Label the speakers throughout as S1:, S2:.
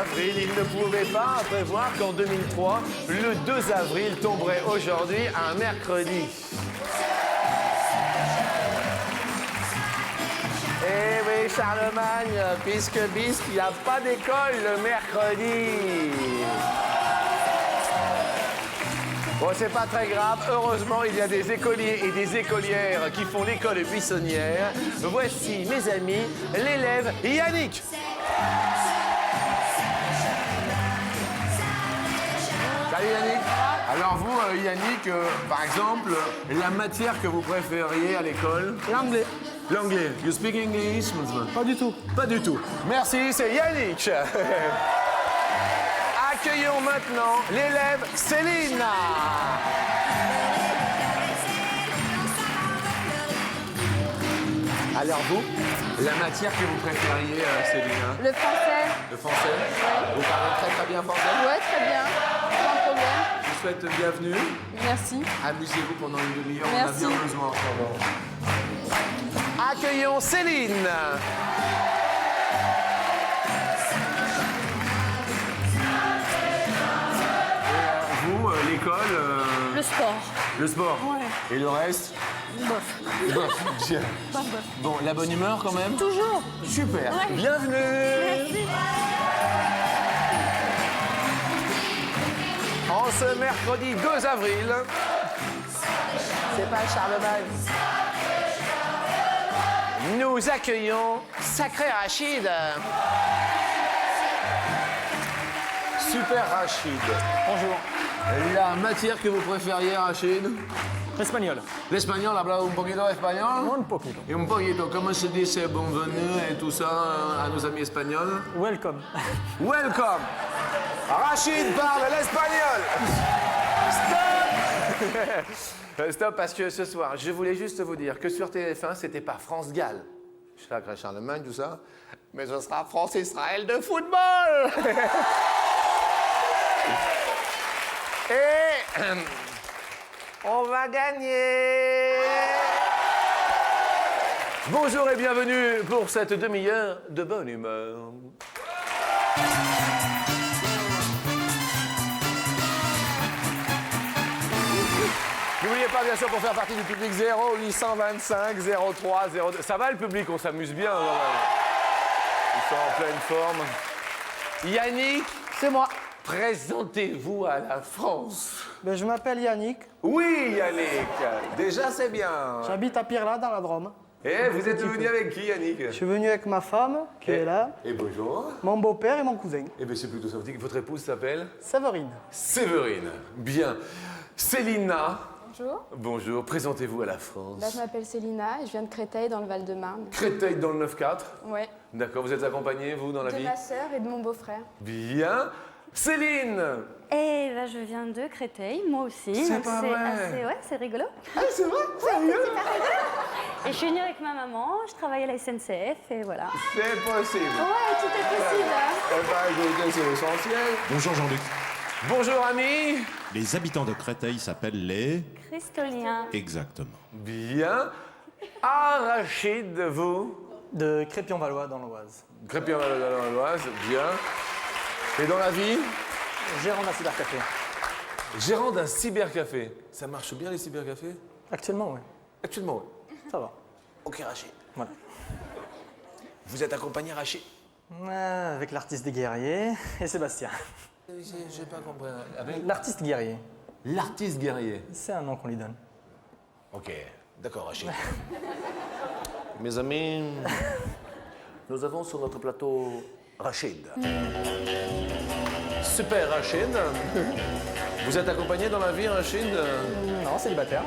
S1: avril, il ne pouvait pas prévoir qu'en 2003, le 2 avril tomberait aujourd'hui un mercredi. Eh oui, Charlemagne, puisque Bisque, il n'y a pas d'école le mercredi. Bon, c'est pas très grave. Heureusement, il y a des écoliers et des écolières qui font l'école buissonnière. Voici, mes amis, l'élève Yannick. Salut Yannick. Alors vous, Yannick, par exemple, la matière que vous préfériez à l'école?
S2: L'anglais.
S1: L'anglais. You speak English?
S2: Pas du tout.
S1: Pas du tout. Merci, c'est Yannick. Accueillons maintenant l'élève Céline. Alors vous, la matière que vous préfériez, Céline?
S3: Le français.
S1: Le français? Vous parlez très très bien français?
S3: Ouais, très bien. Pas de problème.
S1: Je vous souhaite bienvenue.
S3: Merci.
S1: Amusez-vous pendant une demi-heure, on a
S3: Merci.
S1: bien besoin en ce moment. Accueillons Céline. Vous, l'école,
S3: Le sport.
S1: le sport.
S3: Ouais.
S1: Et le reste?
S3: Bof.
S1: Bof, bien.
S3: Bof, bof.
S1: Bon, la bonne humeur quand même?
S3: Toujours.
S1: Super.
S3: Ouais.
S1: Bienvenue.
S3: Merci.
S1: En ce mercredi 2 avril, c'est pas Charlemagne. Nous accueillons Sacré Rachid. Super Rachid.
S2: Bonjour.
S1: La matière que vous préfériez, Rachid?
S2: Espagnol.
S1: L'espagnol, habla un poquito espagnol?
S2: Un poquito.
S1: Et un poquito, comment se dit c'est bienvenue et tout ça à nos amis espagnols?
S2: Welcome.
S1: Welcome. Rachid parle l'espagnol. Stop. Stop, parce que ce soir, je voulais juste vous dire que sur TF1, c'était pas France-Galles, Sacré Charlemagne, tout ça, mais ce sera France-Israël de football. Et on va gagner. Bonjour et bienvenue pour cette demi-heure de bonne humeur. N'oubliez pas, bien sûr, pour faire partie du public 0825 03 02. Ça va le public, on s'amuse bien. Ils sont en pleine forme. Yannick,
S2: C'est moi.
S1: présentez-vous à la France.
S2: Ben, je m'appelle Yannick.
S1: Oui, Yannick, déjà c'est bien.
S2: J'habite à Pirla, dans la Drôme.
S1: Et vous êtes venu avec qui, Yannick?
S2: Je suis venu avec ma femme, qui est là,
S1: Et bonjour.
S2: mon beau-père et mon cousin.
S1: Eh bien, c'est plutôt sympathique. Votre épouse s'appelle?
S2: Séverine.
S1: Séverine. Bien. Célina.
S3: Bonjour.
S1: Bonjour, présentez-vous à la France.
S3: Bah, je m'appelle Célina et je viens de Créteil dans le Val-de-Marne.
S1: Créteil dans le 9-4.
S3: Ouais.
S1: D'accord, vous êtes accompagné, vous, dans la
S3: De
S1: vie?
S3: ma sœur et de mon beau-frère.
S1: Bien. Céline.
S4: Eh ben, je viens de Créteil, moi aussi.
S1: C'est
S4: donc
S1: pas vrai.
S4: Ouais, c'est rigolo.
S1: Ah, c'est vrai? Sérieux?
S4: Et je suis venue avec ma maman, je travaille à la SNCF et voilà.
S1: C'est possible.
S3: Ouais, tout est possible. Hein.
S1: Eh ben, écoutez, c'est l'essentiel.
S5: Bonjour Jean-Luc.
S1: Bonjour, amis.
S5: Les habitants de Créteil s'appellent les...
S4: Cristolien.
S5: Exactement.
S1: Bien. Rachid, vous?
S2: De Crépion-Valois, dans l'Oise.
S1: Crépien dans l'Oise, bien. Et dans la vie?
S2: Gérant d'un cybercafé.
S1: Gérant d'un cybercafé. Ça marche bien, les cybercafés?
S2: Actuellement, oui.
S1: Actuellement, oui.
S2: Ça va.
S1: Ok, Rachid.
S2: Voilà.
S1: Vous êtes accompagné, Rachid?
S2: Avec l'artiste des guerriers et Sébastien.
S1: J'ai pas compris. Avec
S2: L'artiste guerrier,
S1: l'artiste guerrier.
S2: c'est un nom qu'on lui donne.
S1: Ok, d'accord, Rachid. Mes amis, nous avons sur notre plateau Rachid. Super, Rachid. Vous êtes accompagné dans la vie, Rachid?
S2: Non, célibataire.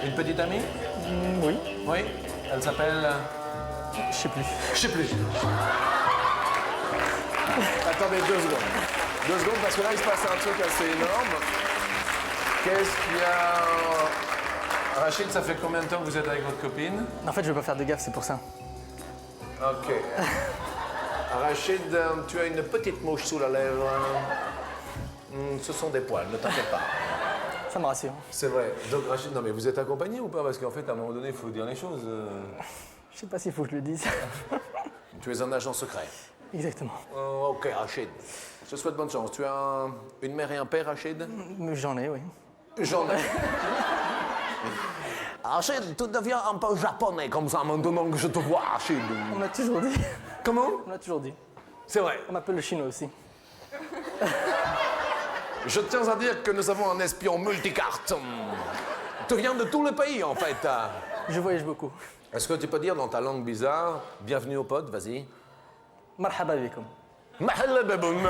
S1: Une petite amie?
S2: Oui.
S1: Oui. Elle s'appelle...
S2: Je sais plus.
S1: Je sais plus. Attendez 2 secondes. 2 secondes, parce que là, il se passe un truc assez énorme. Qu'est-ce qu'il y a... Rachid, ça fait combien de temps que vous êtes avec votre copine?
S2: En fait, je veux pas faire de gaffe, c'est pour ça.
S1: Ok. Rachid, tu as une petite mouche sous la lèvre. Ce sont des poils, ne t'inquiète pas.
S2: Ça me rassure.
S1: C'est vrai. Donc Rachid, non mais vous êtes accompagné ou pas? Parce qu'en fait, à un moment donné, il faut dire les choses.
S2: Je sais pas s'il faut que je le dise.
S1: Tu es un agent secret.
S2: Exactement.
S1: Ok, Rachid. Je te souhaite bonne chance. Tu as une mère et un père, Rachid?
S2: J'en ai, oui.
S1: J'en ai. Rachid, tu deviens un peu japonais comme ça maintenant que je te vois, Rachid.
S2: On m'a toujours dit.
S1: Comment?
S2: On m'a toujours dit.
S1: C'est vrai.
S2: On m'appelle le chinois aussi.
S1: Je tiens à dire que nous avons un espion multicarte. Tu viens de tous les pays, en fait.
S2: Je voyage beaucoup.
S1: Est-ce que tu peux dire dans ta langue bizarre, bienvenue au pod, vas-y.
S2: Marhaba bikum.
S1: Mahalla baboum.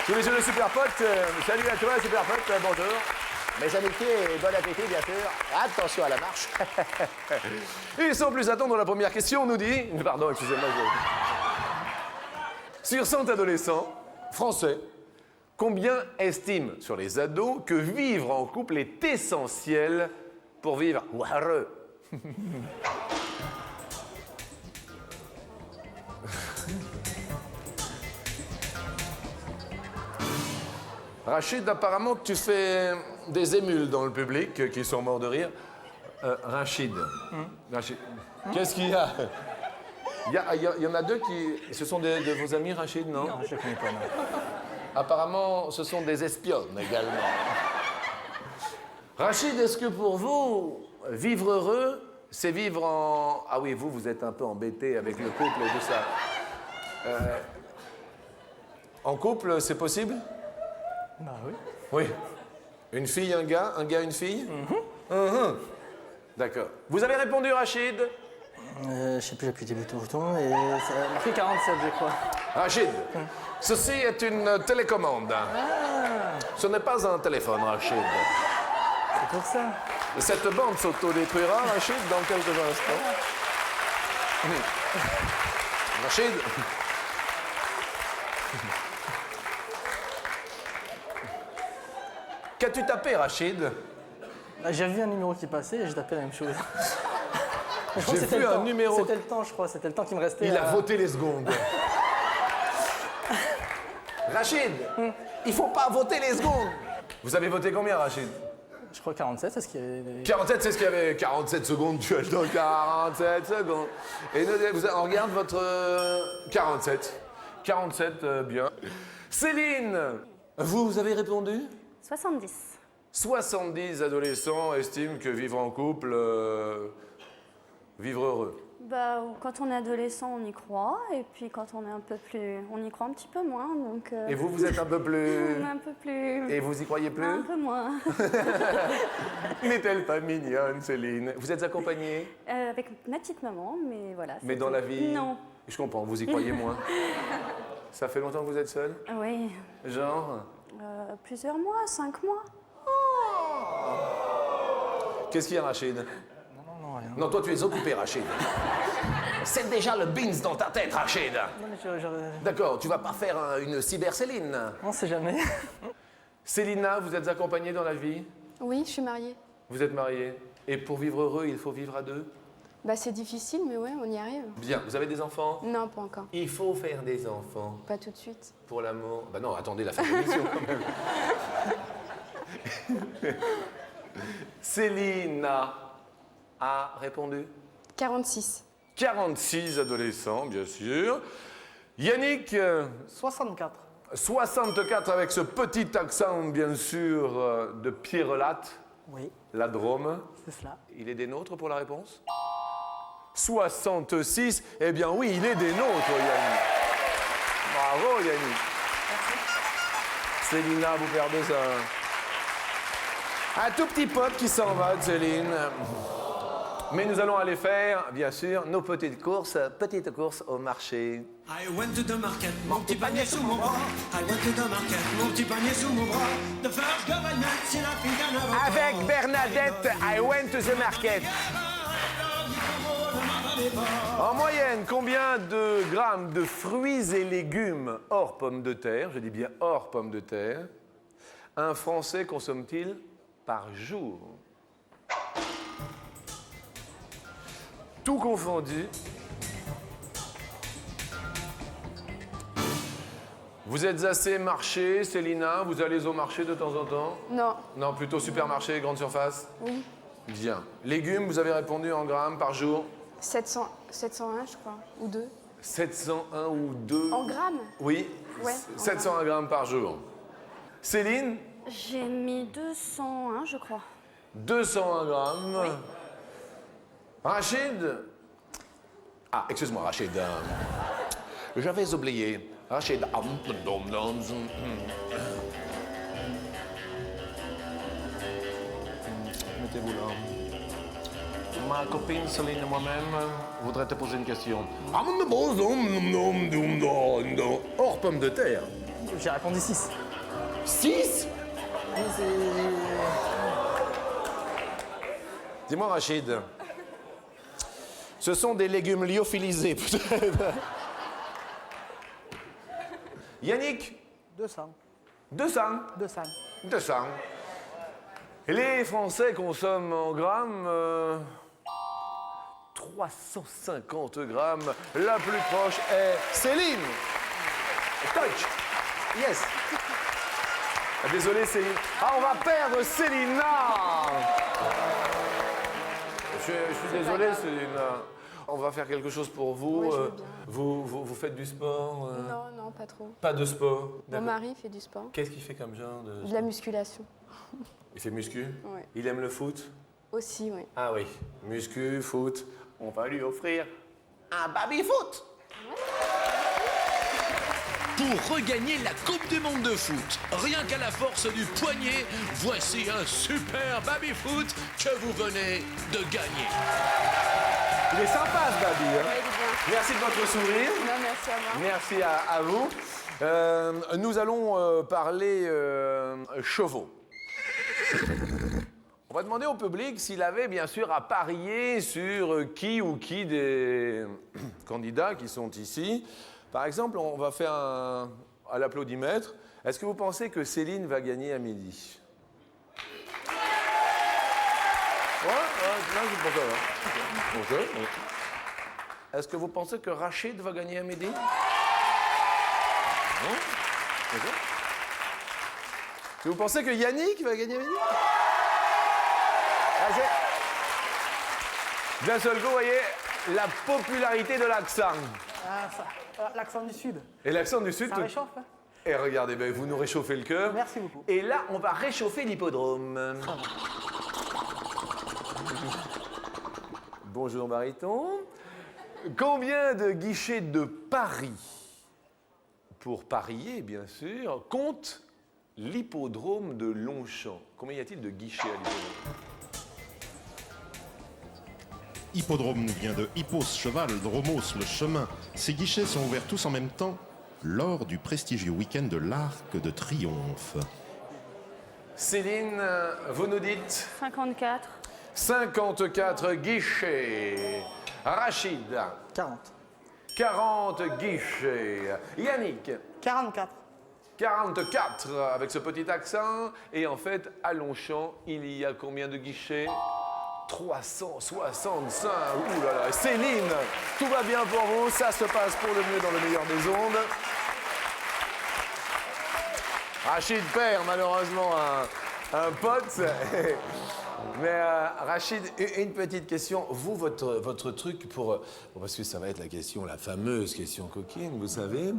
S1: Tous les jeux de super potes, salut à toi, super pote, bonjour. Mes amitiés et bon appétit, bien sûr. Attention à la marche. Et sans plus attendre, la première question nous dit... Pardon, excusez-moi. Sur 100 adolescents français, combien estiment sur les ados que vivre en couple est essentiel pour vivre heureux? Rachid, apparemment tu fais des émules dans le public qui sont morts de rire. Rachid. Rachid. Qu'est-ce qu'il y a? Il y en a deux qui... Ce sont de vos amis, Rachid, non?
S2: Non, je ne connais pas, non.
S1: Apparemment, ce sont des espionnes également. Rachid, est-ce que pour vous, vivre heureux, c'est vivre en... Ah oui, vous êtes un peu embêté avec le couple et tout ça. En couple, c'est possible?
S2: Bah oui.
S1: Oui. Une fille, un gars, une fille? D'accord. Vous avez répondu, Rachid?
S2: Je sais plus, j'ai appuyé le bouton et ça a marqué 47, je crois.
S1: Rachid, ceci est une télécommande. Ce n'est pas un téléphone, Rachid.
S2: C'est pour ça.
S1: Cette bande s'autodétruira, Rachid, dans quelques instants. Rachid? Qu'as-tu tapé, Rachid?
S2: J'ai vu un numéro qui passait et j'ai tapé la même chose. Je crois
S1: J'ai
S2: que c'était
S1: vu
S2: le
S1: un
S2: temps.
S1: numéro.
S2: C'était le temps, je crois. C'était le temps qui me restait.
S1: Il a voté les secondes. Rachid, il faut pas voter les secondes. Vous avez voté combien, Rachid?
S2: Je crois 47, c'est ce qu'il y avait.
S1: 47, c'est ce qu'il y avait. 47 secondes, tu as le temps. 47 secondes. Et on regarde votre... 47. 47, bien. Céline, vous avez répondu?
S4: 70.
S1: 70 adolescents estiment que vivre en couple, vivre heureux.
S4: Bah, quand on est adolescent, on y croit, et puis quand on est un peu plus... On y croit un petit peu moins, donc...
S1: Et vous, vous êtes un peu plus...
S4: un peu plus...
S1: Et vous y croyez plus?
S4: Un peu moins.
S1: N'est-elle pas mignonne, Céline? Vous êtes accompagnée?
S4: Avec ma petite maman, mais voilà.
S1: Mais
S4: c'est
S1: dans
S4: tout.
S1: la vie...
S4: Non.
S1: Je comprends, vous y croyez moins. Ça fait longtemps que vous êtes seule?
S4: Oui.
S1: Genre?
S4: Plusieurs mois, 5 mois.
S1: Qu'est-ce qu'il y a, Rachid?
S2: Non, rien.
S1: Non, toi, tu es occupé, Rachid. C'est déjà le beans dans ta tête, Rachid.
S2: Non, mais
S1: D'accord, tu vas pas faire une cyber-Céline.
S2: on sait jamais.
S1: Célina, vous êtes accompagnée dans la vie?
S3: Oui, je suis mariée.
S1: Vous êtes mariée. Et pour vivre heureux, il faut vivre à deux?
S3: Bah, c'est difficile, mais ouais, on y arrive.
S1: Bien. Vous avez des enfants?
S3: Non, pas encore.
S1: Il faut faire des enfants.
S3: Pas tout de suite.
S1: Pour l'amour. Bah non, attendez la fin de l'émission quand même. Célina a répondu?
S3: 46.
S1: 46 adolescents, bien sûr. Yannick,
S2: 64.
S1: 64 avec ce petit accent, bien sûr, de Pierrelatte,
S2: Oui,
S1: la Drôme.
S2: c'est cela.
S1: Il est des nôtres pour la réponse? 66, eh bien oui, il est des nôtres, Yannick. Bravo, Yannick. Célina, vous perdez un tout petit pote qui s'en va, de Céline. Mais nous allons aller faire, bien sûr, nos petites courses au marché.
S6: I went to the market, mon petit panier sous mon bras. I went to the market, mon petit panier sous mon bras. The first government, c'est la fille d'un avocat.
S1: Avec Bernadette, I went to the market. En moyenne, combien de grammes de fruits et légumes hors pommes de terre, je dis bien hors pommes de terre, un Français consomme-t-il par jour? Tout confondu. Vous êtes assez marché, Célina? Vous allez au marché de temps en temps?
S3: Non,
S1: Non, plutôt supermarché, grande surface?
S3: oui.
S1: Bien. Légumes, vous avez répondu en grammes par jour?
S3: 701, je crois, ou 2.
S1: 701 ou 2.
S3: En grammes?
S1: Oui,
S3: Ouais,
S1: 701 grammes par jour. Céline,
S4: J'ai mis 201, je crois.
S1: 201 grammes. Rachid. Ah, excuse-moi, Rachid. J'avais oublié. Rachid. Mettez-vous là. Ma copine Céline et moi-même voudraient te poser une question. Hors pomme de terre.
S2: J'ai répondu 6.
S1: 6. Dis-moi, Rachid, ce sont des légumes lyophilisés, peut-être. Yannick,
S2: 200.
S1: 200.
S2: 200.
S1: 200. Et les Français consomment en grammes 350 grammes. La plus proche est Céline. Touch. Yes. Ah, désolé, Céline. Ah, on va perdre Célina. Je suis désolé, Célina. On va faire quelque chose pour vous.
S3: Ouais, je veux bien.
S1: Vous faites du sport
S3: Non, non, pas trop.
S1: Pas de sport.
S3: Mon
S1: D'accord.
S3: mari fait du sport.
S1: Qu'est-ce qu'il fait comme genre de...
S3: De la musculation.
S1: Il fait muscu.
S3: Ouais.
S1: Il aime le foot.
S3: Aussi, oui.
S1: Ah oui, muscu, foot. On va lui offrir un baby-foot.
S7: Pour regagner la Coupe du Monde de foot, rien qu'à la force du poignet, voici un super baby-foot que vous venez de gagner.
S1: Il est sympa ce baby. Hein.
S3: Ouais, il est bien.
S1: Merci de votre sourire.
S3: Non, merci à moi.
S1: Merci à vous. Nous allons parler chevaux. On va demander au public s'il avait bien sûr à parier sur qui ou qui des candidats qui sont ici. Par exemple, on va faire à l'applaudimètre. Est-ce que vous pensez que Céline va gagner à midi? Ouais, non, je pense pas. Ok. Est-ce que vous pensez que Rachid va gagner à midi? Non? Ok. Est-ce que vous pensez que Yannick va gagner à midi? D'un seul coup, vous voyez la popularité de l'accent.
S2: Ah, ça. L'accent du Sud.
S1: Et l'accent du Sud.
S2: Ça réchauffe, hein?
S1: Et regardez, ben, vous nous réchauffez le cœur.
S2: Merci beaucoup.
S1: Et là, on va réchauffer l'hippodrome. Bonjour, baryton. Combien de guichets de paris, pour parier, bien sûr, compte l'hippodrome de Longchamp? Combien y a-t-il de guichets à l'hippodrome?
S5: Hippodrome vient de hippos, cheval, dromos, le chemin. Ces guichets sont ouverts tous en même temps lors du prestigieux week-end de l'Arc de Triomphe.
S1: Céline, vous nous dites
S4: 54.
S1: 54 guichets. Rachid,
S2: 40.
S1: 40 guichets. Yannick,
S2: 44.
S1: 44 avec ce petit accent. Et en fait, à Longchamp, il y a combien de guichets? 365. Ouh là là. Céline, tout va bien pour vous. Ça se passe pour le mieux dans le meilleur des ondes. Rachid perd malheureusement un pote. Mais Rachid, une petite question. Vous, votre truc pour... Bon, parce que ça va être la question, la fameuse question coquine, vous savez.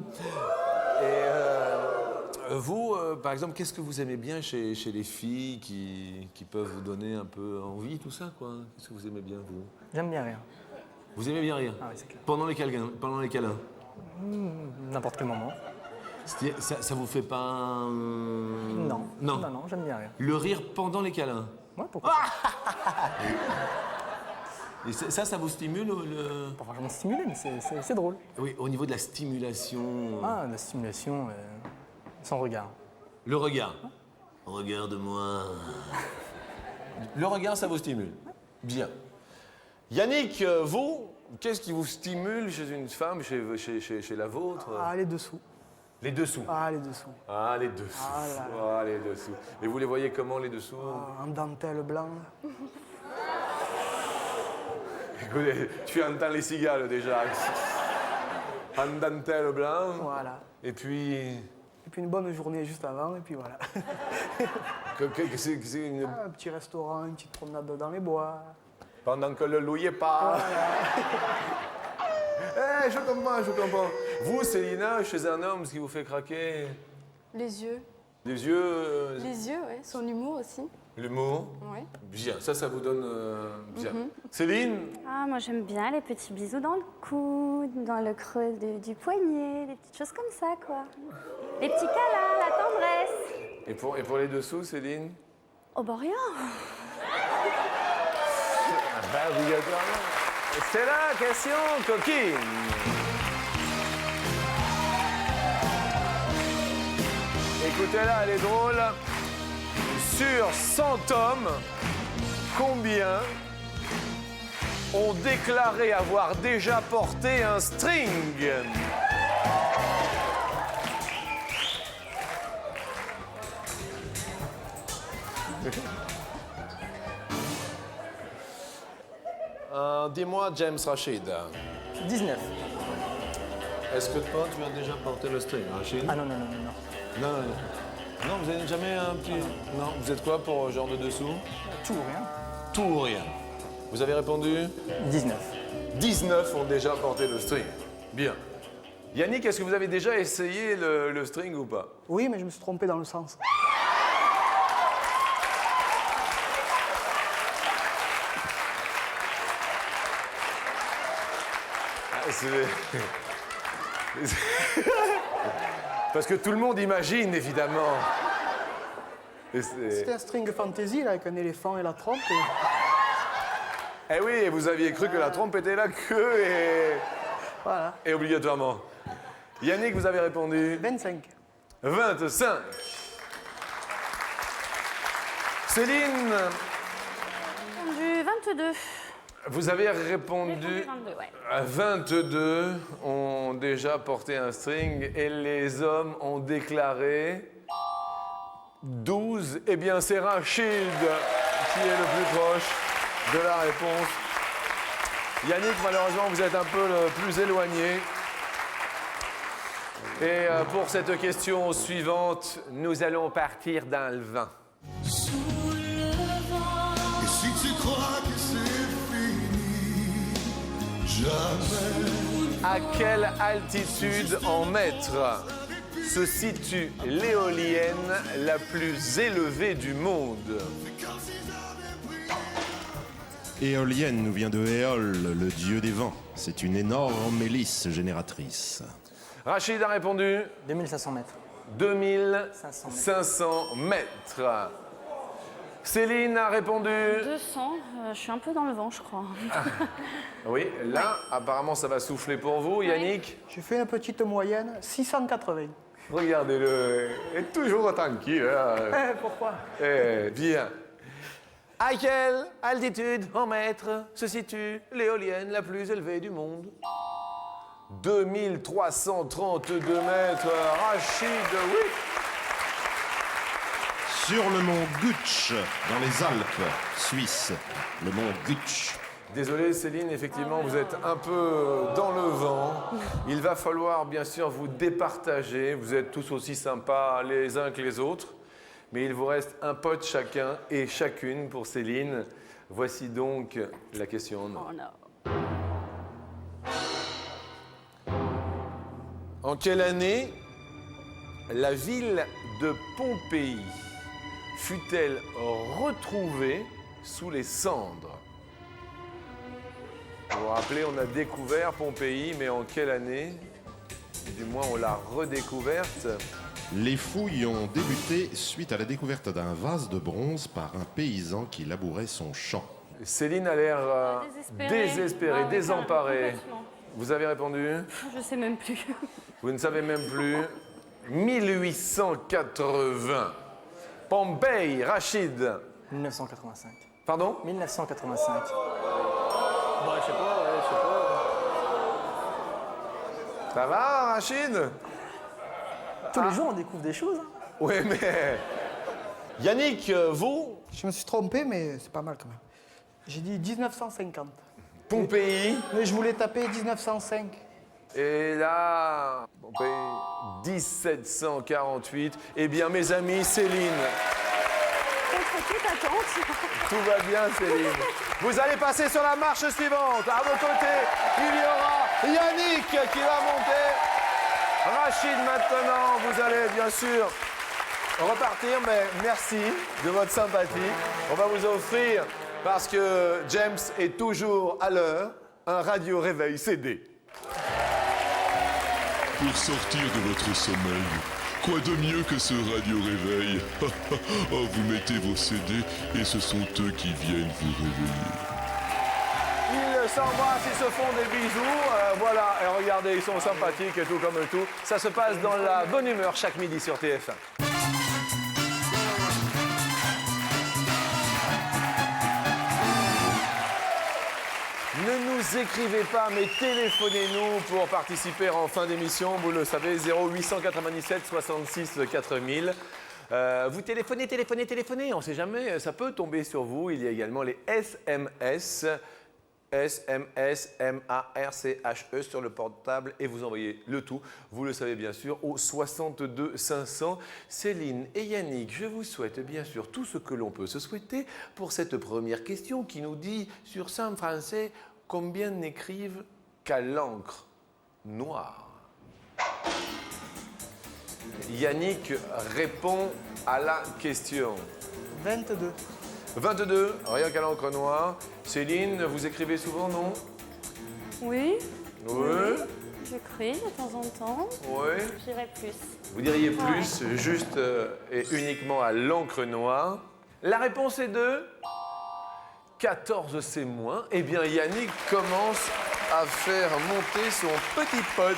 S1: Et vous, par exemple, qu'est-ce que vous aimez bien chez les filles qui peuvent vous donner un peu envie, tout ça, quoi? Qu'est-ce que vous aimez bien, vous?
S2: J'aime bien rire.
S1: Vous aimez bien rire?
S2: Ah oui, c'est clair.
S1: Pendant les câlins?
S2: N'importe quel moment.
S1: Ça vous fait pas...
S2: Non.
S1: Non.
S2: Non, j'aime bien rire.
S1: Le rire pendant les câlins?
S2: Ouais, pourquoi pas.
S1: Et ça vous stimule le...
S2: Pas vraiment stimulé, mais c'est drôle.
S1: Oui, au niveau de la stimulation...
S2: Ah, la stimulation, sans regard.
S1: Le regard. Regarde-moi. Le regard, ça vous stimule. Bien. Yannick, vous, qu'est-ce qui vous stimule chez une femme, chez la vôtre?
S2: Ah, les dessous.
S1: Les dessous.
S2: Ah, les dessous.
S1: Ah, les dessous.
S2: Ah là là.
S1: Ah, les dessous. Et vous les voyez comment, les dessous?
S2: Ah, en dentelle blanc.
S1: Écoutez, tu entends les cigales déjà. En dentelle blanc.
S2: Voilà.
S1: Et puis...
S2: Et puis une bonne journée juste avant, et puis voilà.
S1: C'est une...
S2: Un petit restaurant, une petite promenade dans les bois.
S1: Pendant que le loup y est pas. Eh, je comprends. Vous, Célina, chez un homme, ce qui vous fait craquer?
S3: Les yeux.
S1: Les yeux,
S3: Les yeux, ouais. Son humour aussi.
S1: l'humour.
S3: Ouais.
S1: Bien, ça vous donne bien. Céline?
S4: Ah, moi j'aime bien les petits bisous dans le coude, dans le creux du poignet, des petites choses comme ça, quoi. Les petits câlins, la tendresse.
S1: Et pour les dessous, Céline?
S4: Oh, bah rien.
S1: Bah, obligatoirement. C'est la question coquine. Écoutez-la, elle est drôle. Sur 100 hommes, combien ont déclaré avoir déjà porté un string? Dis-moi, James Rachid,
S2: 19.
S1: est-ce que toi, tu as déjà porté le string, Rachid?
S2: Ah non.
S1: Non, vous n'avez jamais un petit... Non, vous êtes quoi pour genre de dessous?
S2: Tout ou rien.
S1: Tout ou rien. Vous avez répondu?
S2: 19.
S1: 19 ont déjà porté le string. Bien. Yannick, est-ce que vous avez déjà essayé le string ou pas?
S2: Oui, mais je me suis trompé dans le sens.
S1: Parce que tout le monde imagine, évidemment.
S2: C'était un string fantasy là, avec un éléphant et la trompe.
S1: Eh oui, et vous aviez cru que la trompe était la queue et...
S2: Voilà.
S1: Et obligatoirement. Yannick, vous avez répondu
S2: 25.
S1: 25. Céline,
S4: Du 22.
S1: vous avez répondu
S4: 22, ouais.
S1: 22 ont déjà porté un string et les hommes ont déclaré 12. Eh bien, c'est Rachid qui est le plus proche de la réponse. Yannick, malheureusement, vous êtes un peu le plus éloigné. Et pour cette question suivante, nous allons partir dans le vin.
S6: Et si tu crois que c'est fini, jamais.
S1: À quelle altitude en mètres se situe l'éolienne la plus élevée du monde?
S5: Éolienne nous vient de Éole, le dieu des vents. C'est une énorme hélice génératrice.
S1: Rachid a répondu
S2: 2500 mètres.
S1: 2500 mètres. Céline a répondu
S4: 200. Je suis un peu dans le vent, je crois.
S1: oui, là, apparemment, ça va souffler pour vous. Yannick,
S2: J'ai fait une petite moyenne, 680.
S1: regardez-le, il est toujours tranquille. Hein.
S2: Pourquoi?
S1: Bien. À quelle altitude en mètres se situe l'éolienne la plus élevée du monde? 2332 mètres. Rachid, oui.
S5: Sur le mont Gutsch, dans les Alpes suisses. Le mont Gutsch.
S1: Désolé Céline, effectivement, vous êtes un peu dans le vent. Il va falloir bien sûr vous départager. Vous êtes tous aussi sympas les uns que les autres. Mais il vous reste un pote chacun et chacune pour Céline. Voici donc la question.
S4: Oh non.
S1: En quelle année la ville de Pompéi fut-elle retrouvée sous les cendres? Vous vous rappelez, on a découvert Pompéi, mais en quelle année? Du moins, on l'a redécouverte.
S5: Les fouilles ont débuté suite à la découverte d'un vase de bronze par un paysan qui labourait son champ.
S1: Céline a l'air désespérée,
S4: Ah oui,
S1: désemparée.
S4: complètement.
S1: Vous avez répondu?
S4: Je sais même plus.
S1: Vous ne savez même plus. 1880. Pompéi, Rachid.
S2: 1985.
S1: Pardon?
S2: 1985. Bon, je sais pas.
S1: Ça va, Rachid?
S2: Tous les jours, on découvre des choses. Hein.
S1: Oui, mais... Yannick, vous?
S2: Je me suis trompé, mais c'est pas mal quand même. J'ai dit 1950.
S1: Pompéi.
S2: Mais je voulais taper 1905.
S1: Et là, Pompéi, 1748. Eh bien, mes amis, Céline
S4: contre toute attente.
S1: Tout va bien, Céline. Vous allez passer sur la marche suivante. À vos côtés, il y aura Yannick qui va monter. Rachid maintenant, vous allez bien sûr repartir, mais merci de votre sympathie. On va vous offrir, parce que James est toujours à l'heure, un radio réveil CD.
S8: Pour sortir de votre sommeil, quoi de mieux que ce radio réveil? Oh, vous mettez vos CD et ce sont eux qui viennent vous réveiller.
S1: Ils s'embrassent, ils se font des bisous. Voilà, et regardez, ils sont sympathiques et tout comme tout. Ça se passe dans la bonne humeur chaque midi sur TF1. Ne nous écrivez pas, mais téléphonez-nous pour participer en fin d'émission. Vous le savez, 0897 66 4000. Vous téléphonez, on ne sait jamais, ça peut tomber sur vous. Il y a également les SMS, M-A-R-C-H-E sur le portable et vous envoyez le tout, vous le savez bien sûr, au 62 500. Céline et Yannick, je vous souhaite bien sûr tout ce que l'on peut se souhaiter pour cette première question qui nous dit sur simple français, combien n'écrivent qu'à l'encre noire? Yannick répond à la question.
S2: 22.
S1: 22, rien qu'à l'encre noire. Céline, vous écrivez souvent, non?
S4: Oui.
S1: Oui.
S4: J'écris de temps en temps.
S1: Oui.
S4: J'irai plus.
S1: Vous diriez plus, juste et uniquement à l'encre noire. La réponse est de 14, c'est moins. Eh bien, Yannick commence à faire monter son petit pote.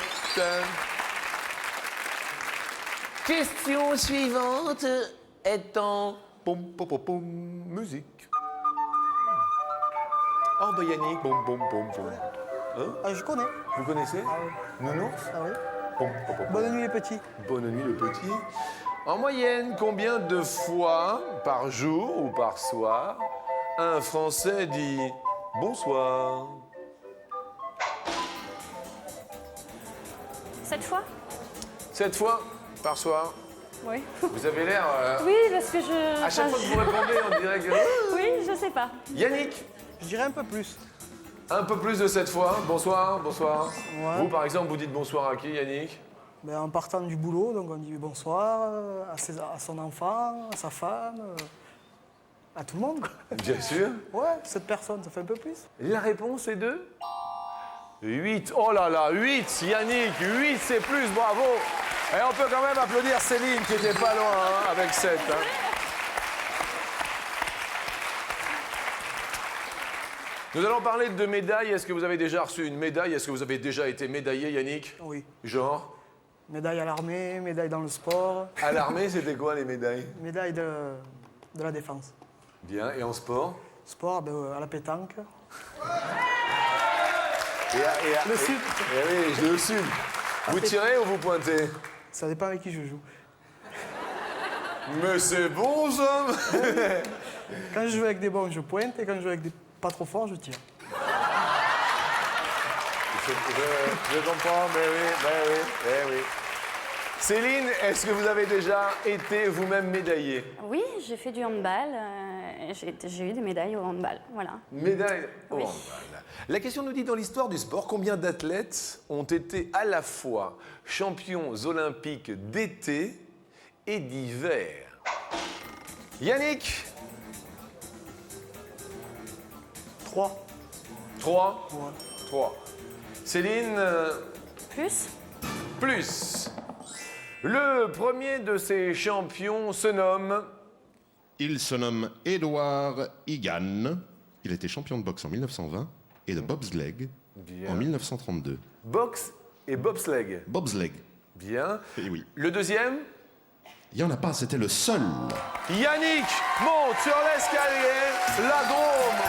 S1: Question suivante étant... Pom, pom, pom, pom, musique. Oh, bah Yannick, pom, pom, pom, pom. Hein?
S2: Ah, je connais.
S1: Vous connaissez?
S2: Ah oui.
S1: Nounours?
S2: Ah oui.
S1: Pom, pom, pom, pom.
S2: Bonne nuit les petits.
S1: Bonne nuit le petit. En moyenne, combien de fois par jour ou par soir un Français dit bonsoir?
S4: 7 fois?
S1: 7 fois par soir.
S4: Oui.
S1: Vous avez l'air...
S4: Oui, parce que je...
S1: à chaque fois que vous répondez, on dirait que...
S4: Oui, je sais pas.
S1: Yannick,
S2: Je dirais un peu plus.
S1: un peu plus de 7 fois. Bonsoir, bonsoir.
S2: Ouais.
S1: Vous, par exemple, vous dites bonsoir à qui, Yannick?
S2: Ben, en partant du boulot, donc on dit bonsoir à son enfant, à sa femme, à tout le monde, quoi.
S1: Bien sûr.
S2: Ouais, 7 personnes, ça fait un peu plus.
S1: La réponse est de 8. Oh là là, 8, Yannick, 8 c'est plus, bravo. Et on peut quand même applaudir Céline qui était pas loin hein, avec 7. Hein. Nous allons parler de médailles. Est-ce que vous avez déjà reçu une médaille? Est-ce que vous avez déjà été médaillé, Yannick?
S2: Oui.
S1: Genre?
S2: Médaille à l'armée, médaille dans le sport,
S1: À l'armée, c'était quoi les médailles?
S2: médaille de la défense.
S1: Bien, et en sport?
S2: Sport, ben, à la pétanque.
S1: Le
S2: sud.
S1: Oui, le sud. Vous tirez ou vous pointez?
S2: Ça dépend avec qui je joue.
S1: Mais c'est bon, ça.
S2: Quand je joue avec des bons, je pointe, et quand je joue avec des pas trop forts, je tire.
S1: Je comprends, mais oui. Céline, est-ce que vous avez déjà été vous-même médaillée?
S4: Oui, j'ai fait du handball. J'ai eu des médailles au handball, voilà.
S1: Médaille au
S4: Oui.
S1: handball. La question nous dit dans l'histoire du sport, combien d'athlètes ont été à la fois champions olympiques d'été et d'hiver? Yannick?
S2: 3.
S1: 3.
S2: Ouais.
S1: 3. Céline?
S4: Plus?
S1: Plus. Le premier de ces champions se nomme...
S5: Il se nomme Édouard Higan. Il était champion de boxe en 1920 et de bobsleigh
S1: Bien.
S5: en 1932.
S1: Boxe et bobsleigh.
S5: Bobsleigh,
S1: Bien.
S5: et oui.
S1: Le deuxième?
S5: Il n'y en a pas, c'était le seul.
S1: Yannick monte sur l'escalier, la Drôme.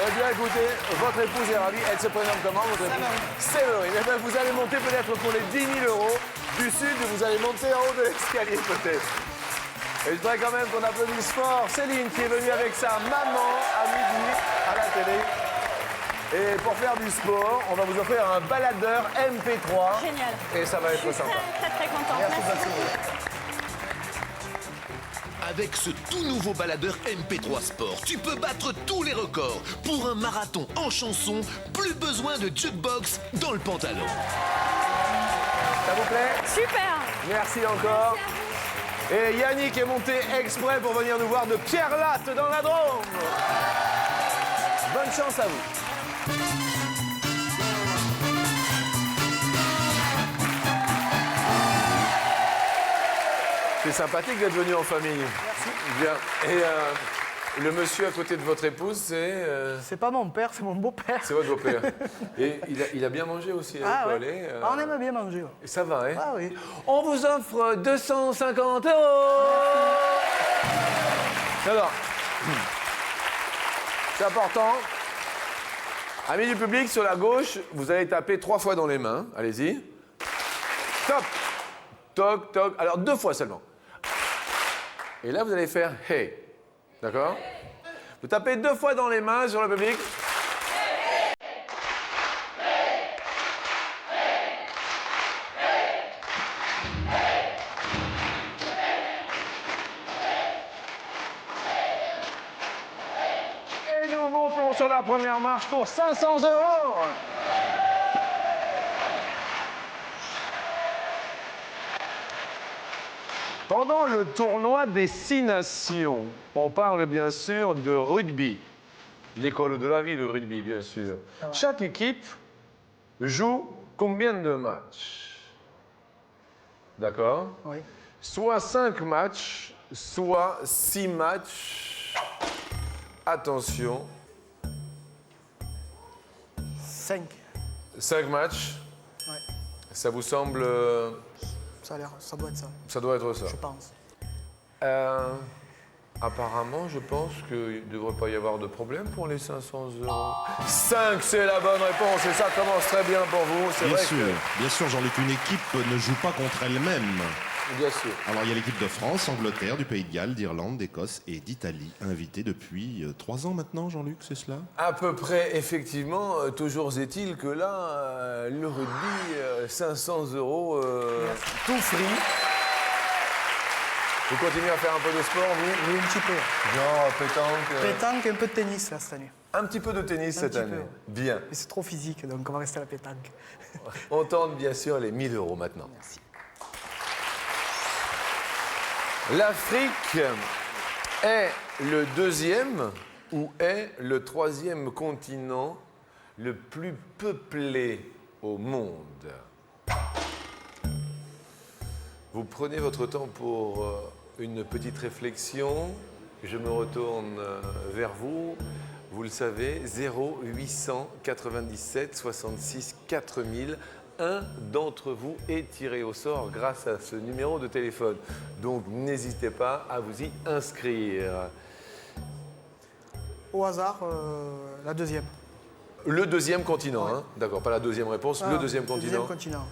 S1: Eh bien, écoutez, votre épouse est ravie. Elle se prénomme comment, votre épouse? Séverine. Eh bien, vous allez monter peut-être pour les 10 000 € du Sud. Vous allez monter en haut de l'escalier, peut-être. Et je voudrais quand même qu'on applaudisse fort Céline, qui est venue avec sa maman à midi à la télé. Et pour faire du sport, on va vous offrir un baladeur MP3.
S4: Génial.
S1: Et ça va
S4: Je
S1: être
S4: suis
S1: sympa.
S4: très contente.
S1: Merci
S4: Merci
S1: beaucoup.
S4: beaucoup.
S7: Avec ce tout nouveau baladeur MP3 Sport, tu peux battre tous les records. Pour un marathon en chanson, plus besoin de jukebox dans le pantalon.
S1: Ça vous plaît?
S3: Super.
S1: Merci encore. Et Yannick est monté exprès pour venir nous voir de Pierre Latte dans la Drôme. Bonne chance à vous. C'est sympathique d'être venu en famille.
S2: Merci.
S1: Bien. Et le monsieur à côté de votre épouse, c'est...
S2: C'est pas mon père, c'est mon beau-père.
S1: C'est votre beau-père. Et il a bien mangé aussi.
S2: Ah ouais.
S1: Allez,
S2: On aime bien manger. Ouais.
S1: Et ça va, hein?
S2: Ah oui.
S1: On vous offre 250 €. Alors, c'est important. Amis du public, sur la gauche, vous allez taper 3 fois dans les mains. Allez-y. Top. Toc, toc. Alors, 2 fois seulement. Et là, vous allez faire hey. D'accord? Vous tapez 2 fois dans les mains sur le public. Et nous montons sur la première marche pour 500 €. Pendant le tournoi des 6 nations, on parle bien sûr de rugby. L'école de la vie, le rugby, bien sûr. Chaque équipe joue combien de matchs? D'accord?
S2: Oui.
S1: Soit 5 matchs, soit 6 matchs. Attention,
S2: 5.
S1: 5 matchs.
S2: Ouais.
S1: Ça vous semble...
S2: Ça doit être ça,
S1: Ça doit être ça.
S2: je pense.
S1: Apparemment, je pense qu'il ne devrait pas y avoir de problème pour les 500 €. 5, c'est la bonne réponse et ça commence très bien pour vous. C'est vrai
S5: Bien sûr, Jean-Luc, une équipe ne joue pas contre elle-même.
S1: que... Bien sûr.
S5: Alors, il y a l'équipe de France, Angleterre, du Pays de Galles, d'Irlande, d'Écosse et d'Italie, invitée depuis 3 ans maintenant, Jean-Luc, c'est cela?
S1: À peu près, effectivement. Toujours est-il que là, le rugby, 500 €, tout free. Vous continuez à faire un peu de sport, vous?
S2: Oui, un petit peu.
S1: Genre pétanque
S2: Pétanque et un peu de tennis là, cette année.
S1: Un petit peu de tennis cette
S2: petit
S1: année.
S2: peu.
S1: Bien.
S2: Mais c'est trop physique, donc on va rester à la pétanque.
S1: On tente bien sûr les 1000 € maintenant.
S2: Merci.
S1: L'Afrique est le 2e ou est le 3e continent le plus peuplé au monde? Vous prenez votre temps pour une petite réflexion. Je me retourne vers vous. Vous le savez, 0897 66 4000. Un d'entre vous est tiré au sort grâce à ce numéro de téléphone. Donc n'hésitez pas à vous y inscrire.
S2: Au hasard, la 2e.
S1: Le 2e continent, hein? D'accord, pas la 2e réponse, le 2e continent.
S2: Le 2e continent.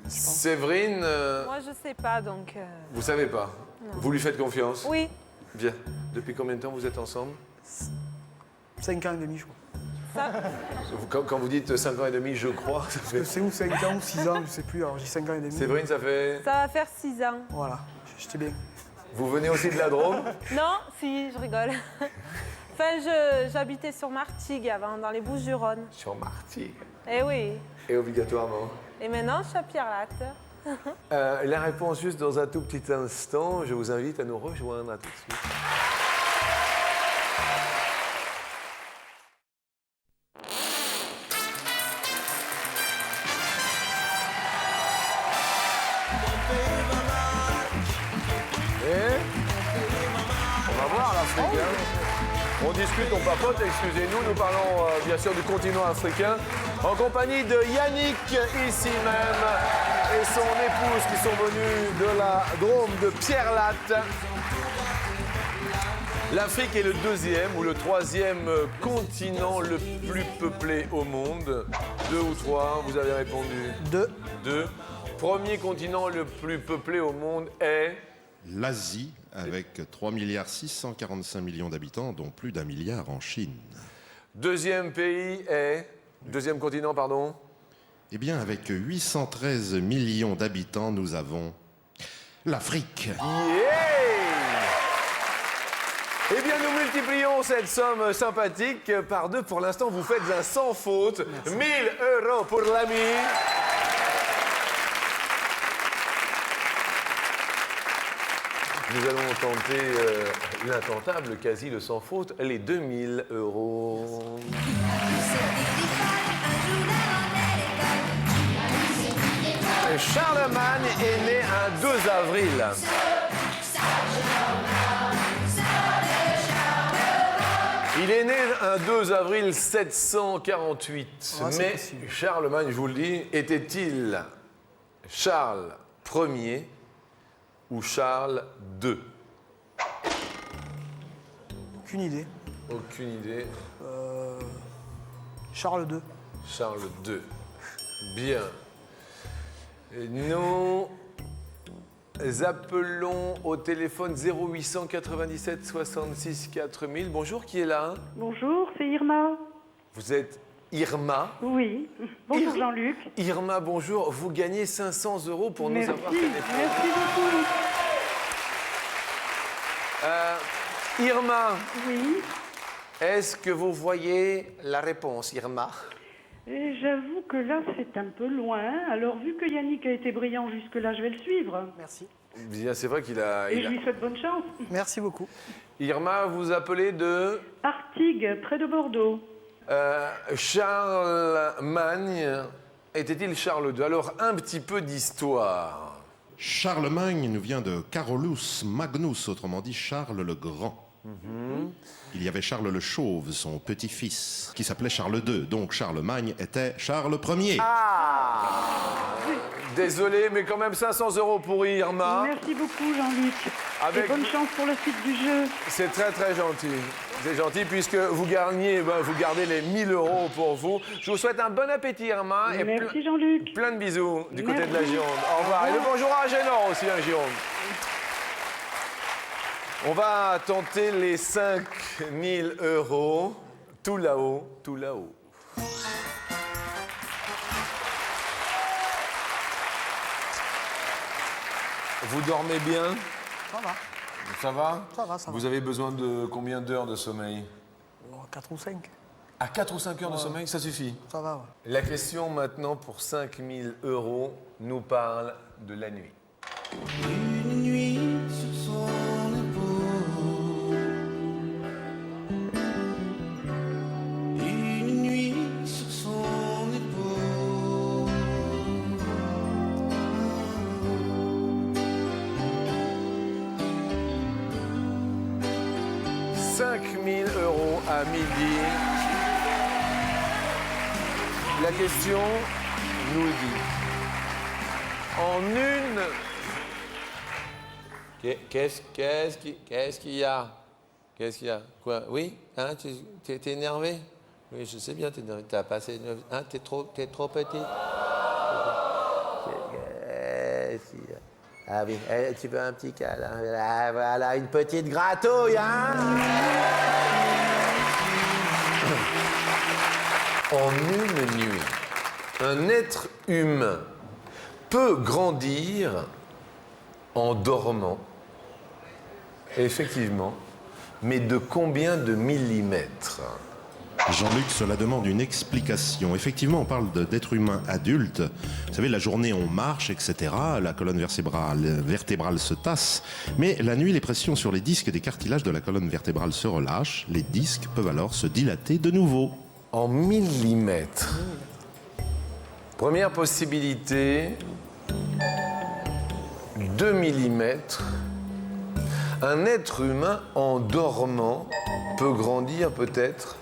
S1: Séverine,
S3: Moi, je sais pas, donc...
S1: vous savez pas? Vous lui faites confiance?
S3: Oui.
S1: Bien. Depuis combien de temps vous êtes ensemble?
S2: 5 ans et demi, je crois.
S1: Quand vous dites 5 ans et demi, je crois, ça fait...
S2: C'est ou 5 ans ou 6 ans, je sais plus, alors j'ai 5 ans et demi.
S1: Séverine, ça fait...
S3: Ça va faire 6 ans.
S2: Voilà, j'étais bien.
S1: Vous venez aussi de la Drôme?
S3: Non, si, je rigole. Enfin, j'habitais sur Martigues avant, dans les Bouches-du-Rhône.
S1: Sur Martigues.
S3: Eh oui.
S1: Et obligatoirement.
S3: Et maintenant, je suis à Pierre-Latte.
S1: La réponse juste dans un tout petit instant. Je vous invite à nous rejoindre. À tout de suite. Et on va voir l'Afrique. Hein. On discute, on papote, excusez-nous. Nous parlons bien sûr du continent africain en compagnie de Yannick ici même et son épouse qui sont venus de la Drôme de Pierre Latte. L'Afrique est le 2e ou le 3e continent le plus peuplé au monde. 2 ou 3, vous avez répondu
S2: 2.
S1: 2. Premier continent le plus peuplé au monde est...
S5: L'Asie, avec 3 645 millions d'habitants, dont plus d'1 milliard en Chine.
S1: Deuxième pays est... Deuxième continent, pardon.
S5: Eh bien, avec 813 millions d'habitants, nous avons l'Afrique.
S1: Yeah! Eh bien, nous multiplions cette somme sympathique par 2. Pour l'instant, vous faites un sans faute. 1 000 € pour l'ami. Nous allons tenter l'intentable, quasi le sans faute, les 2 000 €. Charlemagne est né un 2 avril. Il est né un 2 avril 748. Mais Charlemagne, je vous le dis, était-il Charles Ier ou Charles II?
S2: Aucune idée.
S1: Aucune idée.
S2: Charles II.
S1: Charles II. Bien. Et nous appelons au téléphone 0897 66 4000. Bonjour, qui est là?
S9: Bonjour, c'est Irma.
S1: Vous êtes Irma?
S9: Oui. Bonjour Jean-Luc.
S1: Irma, bonjour. Vous gagnez 500 € pour nous avoir téléphoné.
S9: Merci beaucoup.
S1: Irma,
S9: Oui.
S1: est-ce que vous voyez la réponse, Irma?
S9: Et j'avoue que là, c'est un peu loin. Alors, vu que Yannick a été brillant jusque-là, je vais le suivre.
S2: Merci.
S1: Bien, c'est vrai qu'il a...
S9: Et je lui souhaite bonne chance.
S2: Merci beaucoup.
S1: Irma, vous appelez de...
S9: Artigues, près de Bordeaux.
S1: Charlemagne était-il Charles II? Alors, un petit peu d'histoire.
S5: Charlemagne nous vient de Carolus Magnus, autrement dit Charles le Grand. Il y avait Charles le Chauve, son petit-fils, qui s'appelait Charles II. Donc Charlemagne était Charles Ier.
S1: Ah! Désolé, mais quand même 500 € pour Irma.
S9: Merci beaucoup Jean-Luc.
S1: Avec-
S9: Et bonne chance pour la suite du jeu.
S1: C'est très très gentil. C'est gentil puisque vous gagnez, vous gardez les 1 000 € pour vous. Je vous souhaite un bon appétit, Irma. Et
S9: Merci Jean-Luc.
S1: plein de bisous du côté de la
S9: Merci.
S1: Gironde. Au revoir. Et le bonjour à Génor aussi, hein, Gironde. On va tenter les 5 000 €. Tout là-haut, tout là-haut. Vous dormez bien?
S2: Ça va.
S1: Ça va?
S2: Ça va, ça va.
S1: Vous avez besoin de combien d'heures de sommeil?
S2: 4 ou 5.
S1: À 4 ou 5 heures de sommeil, ça suffit.
S2: Ça va, ouais.
S1: La question maintenant pour 5 000 € nous parle de la nuit.
S6: Une nuit sur son épaule. Une nuit sur son épaule.
S1: 5 000 € à midi. La question nous dit, en une... Qu'est-ce qu'il y a? Qu'est-ce qu'il y a? Quoi? Oui? Hein, tu es énervé? Oui, je sais bien, t'as passé... Hein, t'es trop petit? Qu'est-ce qu'il y a? Ah oui, tu veux un petit câlin? Ah, voilà, une petite gratouille, hein? En une nuit, un être humain peut grandir en dormant, effectivement, mais de combien de millimètres?
S5: Jean-Luc, cela demande une explication. Effectivement, on parle d'être humain adulte. Vous savez, la journée, on marche, etc. La colonne vertébrale se tasse. Mais la nuit, les pressions sur les disques des cartilages de la colonne vertébrale se relâchent. Les disques peuvent alors se dilater de nouveau.
S1: En millimètres. Première possibilité, 2 millimètres. Un être humain en dormant peut grandir peut-être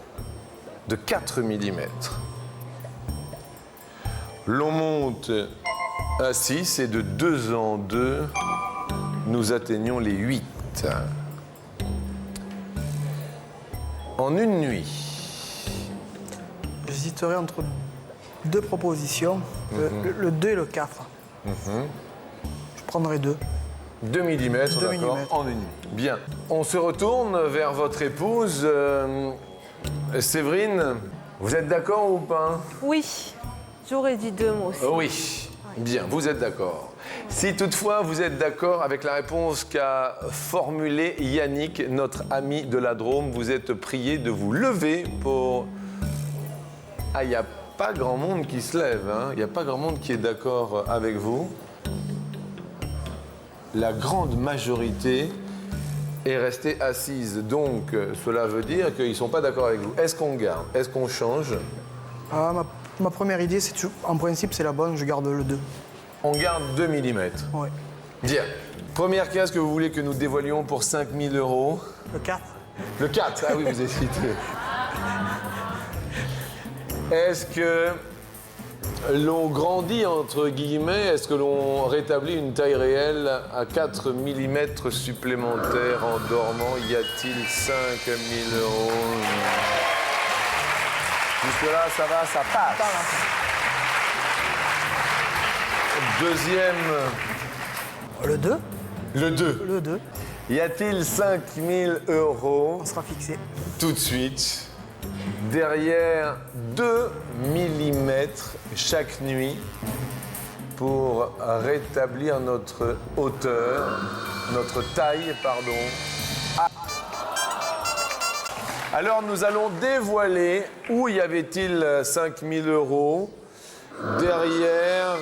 S1: de 4 millimètres. L'on monte à 6 et de 2 en 2, nous atteignons les 8. En une nuit.
S2: J'hésiterai entre 2 propositions, le 2 et le 4. Je prendrai 2.
S1: 2 millimètres,
S2: 2
S1: d'accord,
S2: millimètres.
S1: en une nuit. Bien. On se retourne vers votre épouse, Séverine. Vous êtes d'accord ou pas?
S3: Oui, j'aurais dit 2 mots aussi.
S1: Oui. Bien, vous êtes d'accord. Si toutefois vous êtes d'accord avec la réponse qu'a formulée Yannick, notre ami de la Drôme, vous êtes prié de vous lever pour... Ah, il n'y a pas grand monde qui se lève, hein. Il n'y a pas grand monde qui est d'accord avec vous. La grande majorité est restée assise. Donc, cela veut dire qu'ils ne sont pas d'accord avec vous. Est-ce qu'on garde? Est-ce qu'on change?
S2: Ah, ma première idée, en principe, c'est la bonne, je garde le 2.
S1: On garde 2 mm.
S2: Ouais.
S1: Bien. Première case que vous voulez que nous dévoilions pour 5 000 €.
S2: Le 4.
S1: Le 4, ah oui, vous hésitez. Est-ce que l'on grandit, entre guillemets, est-ce que l'on rétablit une taille réelle à 4 mm supplémentaires en dormant? Y a-t-il 5 000 €? Jusque-là, ça va, ça passe. Deuxième.
S2: Le 2.
S1: Le 2.
S2: Le 2.
S1: Y a-t-il 5 000 €?
S2: On sera fixé.
S1: Tout de suite, derrière 2 mm chaque nuit pour rétablir notre hauteur, notre taille, pardon. Ah. Alors nous allons dévoiler où y avait-il 5 000 €. Derrière...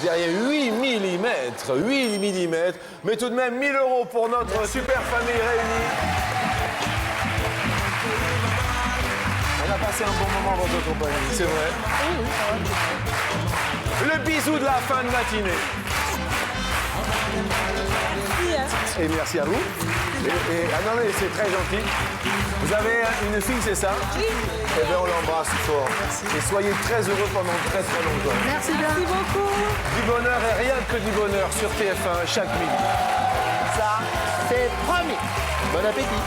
S1: derrière 8 mm, 8 mm, mais tout de même 1 000 € pour notre super famille réunie. On a passé un bon moment dans votre compagnie, c'est vrai. Le bisou de la fin de matinée. Et merci à vous. Ah non, mais c'est très gentil. Vous avez une fille, c'est ça? Oui. Eh bien, on l'embrasse fort. Merci. Et soyez très heureux pendant très très longtemps.
S2: Merci bien.
S3: Merci beaucoup.
S1: Du bonheur et rien que du bonheur sur TF1 chaque midi.
S10: Ça, c'est promis. Bon appétit.